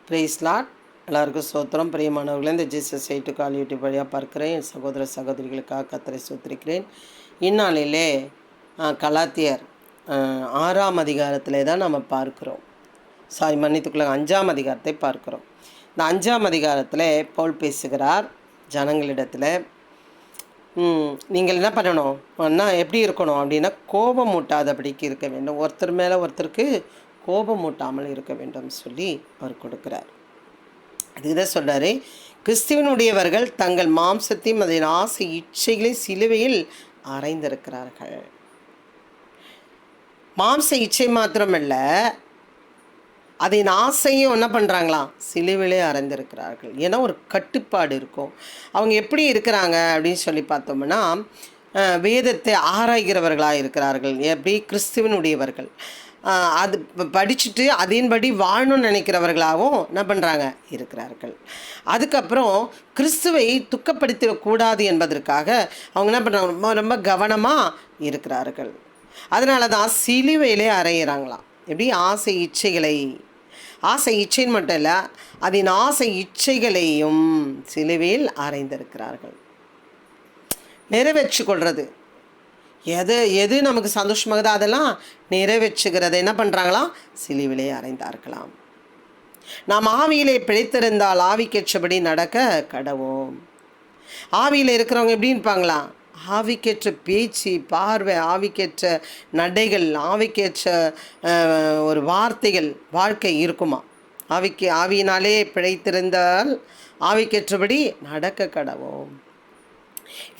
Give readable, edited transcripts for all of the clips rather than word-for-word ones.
Price Lord. எல்லாருக்கும் ஸ்தோத்திரம். பிரியமானவர்களே, இந்த ஜீசஸ் எய்ட் கால் யூடியூப் வழியாக பார்க்கிறேன் என் சகோதர சகோதரிகளுக்காக கர்த்தரை ஸ்தோத்திரிக்கிறேன். இந்நாளிலே கலாத்தியர் 6ஆம் அதிகாரத்தில் தான் நம்ம பார்க்குறோம். மன்னித்துக்குள்ள 5ஆம் அதிகாரத்தை பார்க்குறோம். இந்த 5ஆம் அதிகாரத்தில் பவுல் பேசுகிறார் ஜனங்களிடத்தில். நீங்கள் என்ன பண்ணணும் எப்படி இருக்கணும் அப்படின்னா, கோபம் மூட்டாதபடிக்கு இருக்க வேண்டும். ஒருத்தர் மேலே ஒருத்தருக்கு கோபம் மூட்டாமல் இருக்க வேண்டும் சொல்லி அவர் கொடுக்குறார். அதுதான் சொல்கிறாரு, கிறிஸ்துவனுடையவர்கள் தங்கள் மாம்சத்தையும் அதன் ஆசை இச்சைகளை சிலுவையில் அறைந்திருக்கிறார்கள். மாம்ச இச்சை மாத்திரமல்ல, அதன் ஆசையும் என்ன பண்ணுறாங்களாம், சிலுவிலே அறைந்திருக்கிறார்கள். ஏன்னா ஒரு கட்டுப்பாடு இருக்கும். அவங்க எப்படி இருக்கிறாங்க அப்படின்னு சொல்லி பார்த்தோம்னா, வேதத்தை ஆராய்கிறவர்களாக இருக்கிறார்கள். எப்படி கிறிஸ்துவனுடையவர்கள் அது படிச்சுட்டு அதன்படி வாழணும்னு நினைக்கிறவர்களாகவும் என்ன பண்ணுறாங்க இருக்கிறார்கள். அதுக்கப்புறம் கிறிஸ்துவை துக்கப்படுத்திடக்கூடாது என்பதற்காக அவங்க என்ன பண்ணுறாங்க, ரொம்ப ரொம்ப கவனமாக இருக்கிறார்கள். அதனால தான் சிலுவையிலே அறையிறாங்களாம். எப்படி ஆசை இச்சைன்னு மட்டும் இல்லை, அதன் ஆசை இச்சைகளையும் சிலுவையில் அறைந்திருக்கிறார்கள். நிறைவேற்றி கொள்வது, எது நமக்கு சந்தோஷமாகுதோ அதெல்லாம் நிறைவேற்றுகிறத என்ன பண்ணுறாங்களாம், சிலுவிலே அறைந்தார்களாம். நாம் ஆவியிலே பிழைத்திருந்தால் ஆவிக்கேற்றபடி நடக்க கடவோம். ஆவியில் இருக்கிறவங்க எப்படி இருப்பாங்களாம், ஆவிக்கேற்ற பேச்சு, பார்வை, ஆவிக்கேற்ற நடைகள், ஆவிக்கேற்ற ஒரு வார்த்தைகள், வாழ்க்கை இருக்குமா. ஆவியினாலே பிழைத்திருந்தால் ஆவிக்கேற்றபடி நடக்க கடவோம்.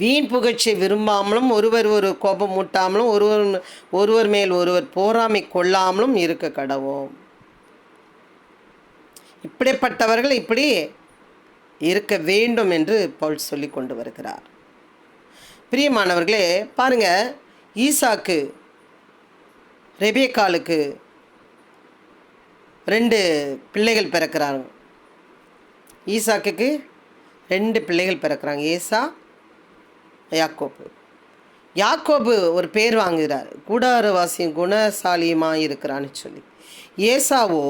வீண் புகழ்ச்சியை விரும்பாமலும் ஒருவர் ஒரு கோபம் மூட்டாமலும் ஒருவர் மேல் ஒருவர் போராமை கொள்ளாமலும் இருக்க கடவோம். இப்படிப்பட்டவர்கள் இப்படி இருக்க வேண்டும் என்று பவுல் சொல்லி கொண்டு வருகிறார். பிரியமானவர்களே, பாருங்க, ஈசாக்கு ரெபேக்காளுக்கு 2 பிள்ளைகள் பிறக்கிறாங்க. ஈசாக்குக்கு 2 பிள்ளைகள் பிறக்கிறாங்க, ஏசா, யாக்கோபு ஒரு பேர் வாங்குகிறார், கூடாரவாசியும் குணசாலியுமாக இருக்கிறான்னு சொல்லி. ஏசாவோ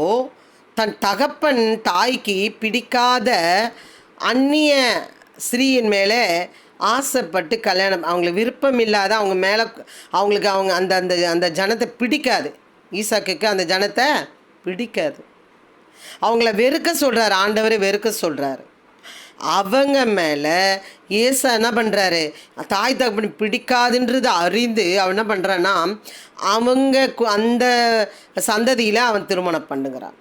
தன் தகப்பன் தாய்க்கு பிடிக்காத அந்நிய ஸ்திரீயின் மேலே ஆசைப்பட்டு கல்யாணம், அவங்களுக்கு விருப்பம் இல்லாத, அவங்களுக்கு அந்த ஜனத்தை பிடிக்காது. ஈசாக்குக்கு அந்த ஜனத்தை பிடிக்காது. அவங்கள வெறுக்க சொல்கிறார், ஆண்டவரை வெறுக்க சொல்கிறார். அவங்க மேலே ஏசா என்ன பண்ணுறாரு, தாய் தகப்பன் பிடிக்காதுன்றது அறிந்து அவன் என்ன பண்ணுறான்னா, அந்த சந்ததியில் அவன் திருமணம் பண்ணுகிறான்.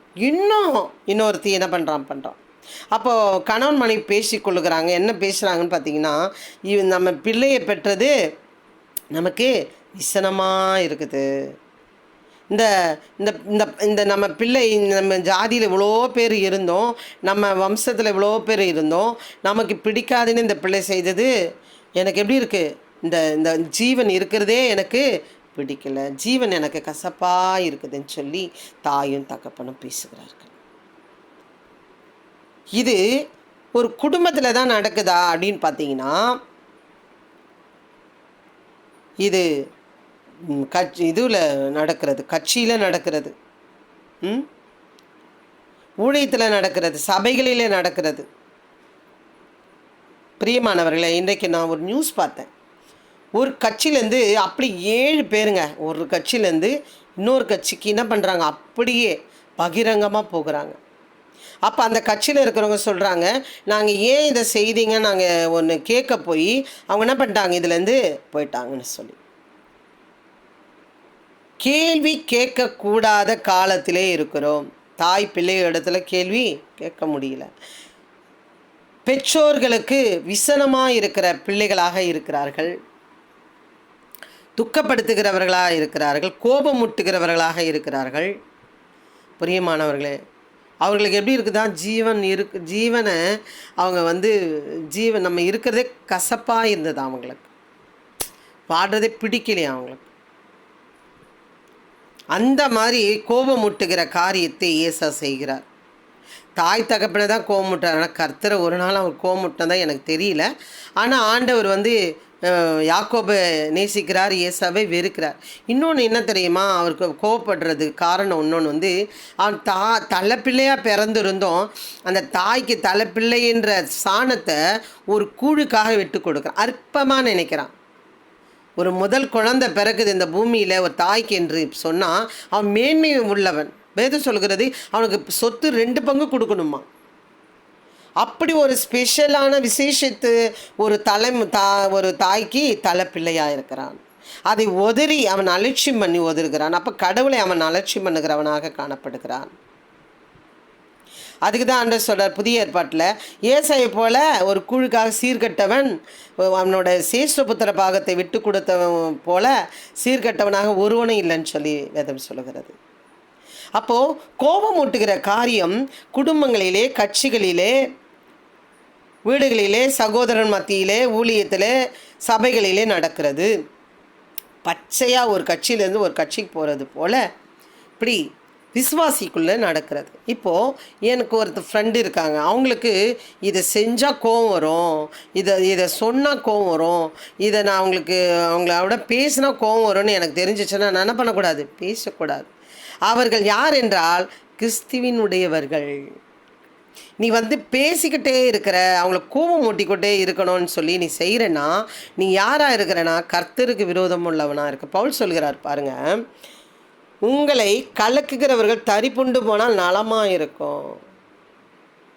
இன்னொருத்தி என்ன பண்ணுறான். அப்போது கணவன் மனைவி பேசிக்கொள்ளுகிறாங்க. என்ன பேசுகிறாங்கன்னு பார்த்தீங்கன்னா, நம்ம பிள்ளையை பெற்றது நமக்கு விசனமாக இருக்குது. இந்த இந்த இந்த நம்ம பிள்ளை, நம்ம ஜாதியில் இவ்வளோ பேர் இருந்தோம், நம்ம வம்சத்தில் இவ்வளோ பேர் இருந்தோம், நமக்கு பிடிக்காதுன்னு இந்த பிள்ளை செய்தது எனக்கு எப்படி இருக்குது, இந்த ஜீவன் இருக்கிறதே எனக்கு பிடிக்கல, ஜீவன் எனக்கு கசப்பாக இருக்குதுன்னு சொல்லி தாயும் தகப்பனும் பேசுகிறார்கள். இது ஒரு குடும்பத்தில் தான் நடக்குதா அப்படின்னு பார்த்தீங்கன்னா, இது இதில் நடக்கிறது, கட்சியில் நடக்கிறது, ஊழியத்தில் நடக்கிறது, சபைகளில் நடக்கிறது. பிரியமானவர்களே, இன்றைக்கு நான் ஒரு நியூஸ் பார்த்தேன். ஒரு கட்சியிலேருந்து அப்படி 7 பேருங்க, ஒரு கட்சியிலேருந்து இன்னொரு கட்சிக்கு என்ன பண்ணுறாங்க, அப்படியே பகிரங்கமாக போகிறாங்க. அப்போ அந்த கட்சியில் இருக்கிறவங்க சொல்கிறாங்க, நாங்கள் ஏன் இதை செய்தீங்க, நாங்கள் ஒன்று கேட்க போய் அவங்க என்ன பண்ணிட்டாங்க, இதுலேருந்து போயிட்டாங்கன்னு சொல்லி. கேள்வி கேட்கக்கூடாத காலத்திலே இருக்கிறோம். தாய் பிள்ளைகளிடத்துல கேள்வி கேட்க முடியல. பெற்றோர்களுக்கு விசனமாக இருக்கிற பிள்ளைகளாக இருக்கிறார்கள், துக்கப்படுத்துகிறவர்களாக இருக்கிறார்கள், கோபமூட்டுகிறவர்களாக இருக்கிறார்கள். பிரியமானவர்களே, அவர்களுக்கு எப்படி இருக்குதா, ஜீவனை அவங்க நம்ம இருக்கிறதே கசப்பாக இருந்தது, அவங்களுக்கு பாடுறதே பிடிக்கலையா அவங்களுக்கு. அந்த மாதிரி கோபமூட்டுகிற காரியத்தை ஏசா செய்கிறார். தாய் தகப்பனை தான் கோபமுட்டார். ஆனால் கர்த்தரை ஒரு நாள் அவர் கோபமுட்டதான் எனக்கு தெரியல. ஆனால் ஆண்டவர் யாக்கோபை நேசிக்கிறார், ஏசாவை வெறுக்கிறார். இன்னொன்று என்ன தெரியுமா, அவருக்கு கோவப்படுறது காரணம் இன்னொன்று அவன் தலைப்பிள்ளையாக பிறந்திருந்தோம், அந்த தாய்க்கு தலைப்பிள்ளைன்ற சாணத்தை ஒரு கூழுக்காக விட்டு கொடுக்குறான். அற்பமாக நினைக்கிறான். ஒரு முதல் குழந்தை பிறகுது இந்த பூமியில் ஒரு தாய்க்கு என்று சொன்னால் அவன் மேன்மை உள்ளவன். வேதம் சொல்கிறது அவனுக்கு சொத்து 2 பங்கு கொடுக்கணுமா. அப்படி ஒரு ஸ்பெஷலான விசேஷத்து ஒரு தாய்க்கு தலைப்பிள்ளையாக இருக்கிறான். அதை உதறி அவன் அலட்சியம் பண்ணி ஒதுருகிறான். அப்போ கடவுளை அவன் அலட்சியம் பண்ணுகிறவனாக காணப்படுகிறான். அதுக்கு தான் ஆண்டவர் சொல்கிறார் புதிய ஏற்பாட்டில், ஏசாயை போல ஒரு கூழுக்காக சீர்கட்டவன், அவனோட சேஷ்டபுத்திர பாகத்தை விட்டு கொடுத்தவன் போல சீர்கட்டவனாக ஒருவனும் இல்லைன்னு சொல்லி வேதம் சொல்லுகிறது. அப்போது கோபம் ஊட்டுகிற காரியம் குடும்பங்களிலே, கட்சிகளிலே, வீடுகளிலே, சகோதரன் மத்தியிலே, ஊழியத்தில், சபைகளிலே நடக்கிறது. பச்சையாக ஒரு கட்சியிலேருந்து ஒரு கட்சிக்கு போகிறது போல் இப்படி விசுவாசிக்குள்ளே நடக்கிறது. இப்போது எனக்கு ஒருத்தர் ஃப்ரெண்டு இருக்காங்க, அவங்களுக்கு இதை செஞ்சால் கோவம் வரும், இதை சொன்னால் கோவம் வரும், இதை நான் அவங்களோட பேசினா கோவம் வரும்னு எனக்கு தெரிஞ்சிச்சுன்னா நான் என்ன பண்ணக்கூடாது, பேசக்கூடாது. அவர்கள் யார் என்றால் கிறிஸ்துவினுடையவர்கள். நீ பேசிக்கிட்டே இருக்கிற, அவங்கள கோபம் மூட்டிக்கிட்டே இருக்கணும்னு சொல்லி நீ செய்கிறனா, நீ யாராக இருக்கிறனா கர்த்தருக்கு விரோதம் உள்ளவனாக இருக்க. பவுல் சொல்கிறார் பாருங்கள், உங்களை கலக்குகிறவர்கள் தரிப்புண்டு போனால் நலமாக இருக்கும்.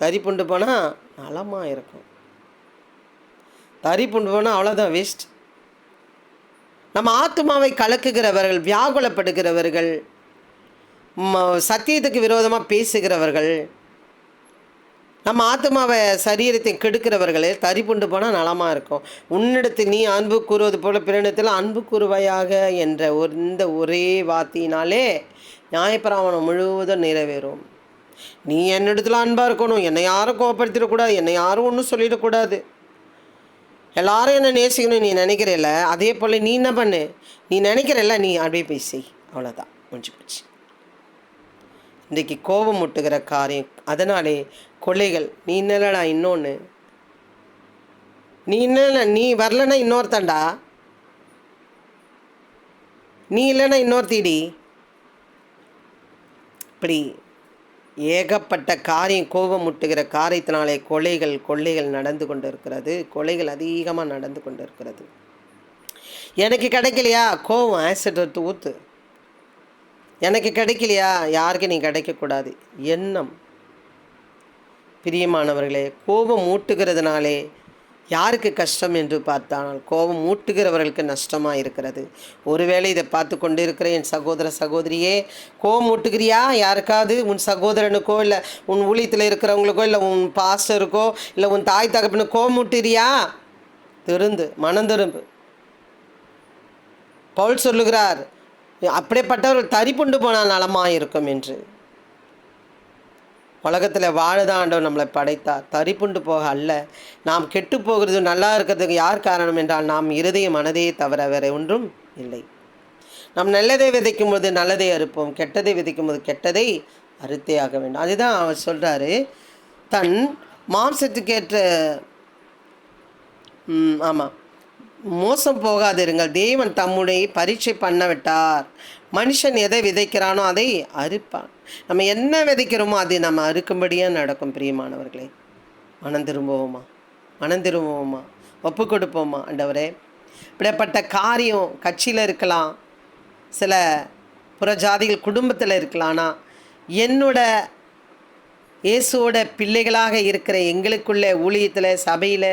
தரிப்புண்டு போனால் நலமாக இருக்கும். தரிப்புண்டு போனால் அவ்வளோதான், வேஸ்ட். நம்ம ஆத்மாவை கலக்குகிறவர்கள், வியாகுலப்படுகிறவர்கள், சத்தியத்துக்கு விரோதமாக பேசுகிறவர்கள், நம்ம ஆத்மாவை சரீரத்தை கெடுக்கிறவர்களே தரிப்புண்டு போனால் நலமாக இருக்கும். உன்னிடத்தில் நீ அன்பு கூறுவது போல பிறனிடத்தில் அன்பு கூறுவாயாக என்ற இந்த ஒரே வார்த்தையினாலே நியாயப்பிரமாணம் முழுவதும் நிறைவேறும். நீ என்னிடத்தில் அன்பாக இருக்கணும், என்னை யாரும் கோபப்படுத்திடக்கூடாது, என்னை யாரும் ஒன்றும் சொல்லிடக்கூடாது, எல்லாரும் என்னை நேசிக்கணும் நீ நினைக்கிறல்ல, அதே போல் நீ என்ன பண்ணு, நீ நினைக்கிறல்ல, நீ அப்படியே பேசி, அவ்வளோதான், முடிஞ்சு போச்சு. இன்றைக்கி கோபம் முட்டுகிற காரியம், அதனாலே கொள்ளைகள். நீ இல்லைடா இன்னொன்று, நீ இல்லை, நீ வரலன்னா இன்னொருத்தண்டா, நீ இல்லைன்னா இன்னொருத்தீடி, இப்படி ஏகப்பட்ட காரியம், கோபம் முட்டுகிற காரியத்தினாலே கொள்ளைகள் நடந்து கொண்டு இருக்கிறது. கொலைகள் அதிகமாக நடந்து கொண்டு இருக்கிறது. எனக்கு கிடைக்கலையா, கோபம் ஆசிட் எடுத்து ஊற்று. எனக்கு கிடைக்கலையா, யாருக்கு நீ கிடைக்கக்கூடாது. எண்ணம். பிரியமானவர்களே, கோபம் மூட்டுகிறதுனாலே யாருக்கு கஷ்டம் என்று பார்த்தால் கோபம் மூட்டுகிறவர்களுக்கு நஷ்டமாக இருக்கிறது. ஒருவேளை இதை பார்த்து கொண்டு இருக்கிற என் சகோதர சகோதரியே, கோபம் மூட்டுகிறியா யாருக்காவது, உன் சகோதரனுக்கோ, இல்லை உன் ஊழியத்தில் இருக்கிறவங்களுக்கோ, இல்லை உன் பாஸ்டருக்கோ, இல்லை உன் தாய் தகப்பனுக்கு கோபம் மூட்டுறியா, மனம் திரும்பு. பவுல் சொல்லுகிறார், அப்படிப்பட்டவர்கள் தரிப்புண்டு போனால் நலமாக இருக்கும் என்று. உலகத்தில் வாழதான் ஆண்டவர் நம்மளை படைத்தார், தரிப்புண்டு போக அல்ல. நாம் கெட்டு போகிறது, நல்லா இருக்கிறதுக்கு யார் காரணம் என்றால் நாம் இருதய மனதையே தவிர வேறு ஒன்றும் இல்லை. நாம் நல்லதை விதைக்கும் போது நல்லதை அறுப்போம், கெட்டதை விதைக்கும் போது கெட்டதை அறுத்தே ஆக வேண்டும். அதுதான் அவர் சொல்கிறாரு, தன் மாம்சத்துக்கேற்ற ஆமாம் மோசம் போகாதிருங்கள், தேவன் தம்முடைய பரீட்சை பண்ண விட்டார். மனுஷன் எதை விதைக்கிறானோ அதை அறுப்பான். நம்ம என்ன விதைக்கிறோமோ அது நம்ம அறுக்கும்படியாக நடக்கும். பிரியமானவர்களே, மனம் திரும்புவோமா, ஒப்பு கொடுப்போமா. ஆண்டவரே, இப்படிப்பட்ட காரியம் கட்சியில் இருக்கலாம், சில புறஜாதிகள் குடும்பத்தில் இருக்கலாம், ஆனால் என்னோட இயேசுவோட பிள்ளைகளாக இருக்கிற எங்களுக்குள்ள ஊழியத்தில், சபையில்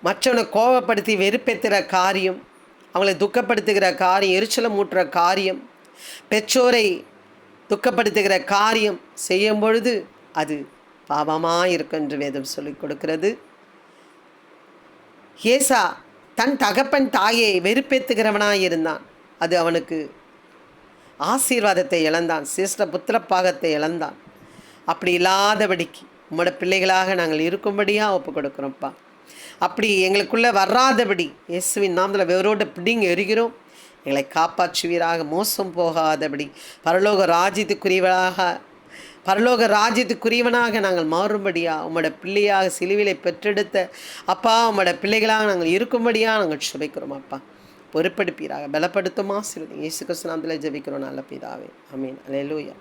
மற்றவனை கோபப்படுத்தி வெறுப்பேற்றுகிற காரியம், அவங்களை துக்கப்படுத்துகிற காரியம், எரிச்சலை மூட்டுற காரியம், பெற்றோரை துக்கப்படுத்துகிற காரியம் செய்யும் பொழுது அது பாவமாக இருக்கும் என்று வேதம் சொல்லிக் கொடுக்கிறது. ஏசா தன் தகப்பன் தாயை வெறுப்பேற்றுகிறவனாக இருந்தான். அது அவனுக்கு ஆசீர்வாதத்தை இழந்தான், சிரேஷ்ட புத்திரப்பாகத்தை இழந்தான். அப்படி இல்லாதபடிக்கு உம்மோட பிள்ளைகளாக நாங்கள் இருக்கும்படியாக ஒப்பு கொடுக்குறோம்ப்பா. அப்படி எங்களுக்குள்ளே வராதபடி இயேசுவின் நாமத்தில் வேரோடு பிடிங்க எரிகிறோம். எங்களை காப்பாற்றுவீராக, மோசம் போகாதபடி பரலோக ராஜ்யத்துக்குரியவராக பரலோக ராஜ்யத்துக்குரியவனாக நாங்கள் மாறும்படியாக உம்மோட பிள்ளையாக சிலுவிலை பெற்றெடுத்த அப்பா உம்மோட பிள்ளைகளாக நாங்கள் இருக்கும்படியாக நாங்கள் சுபிக்கிறோம் அப்பா. பொறுப்படுப்பீராக, பலப்படுத்தும் ஆசீர்வதிங்க. இயேசு கிறிஸ்து நாமத்திலே ஜெபிக்கிறோம் நல்ல பிதாவே, ஆமென். அல்லேலூயா.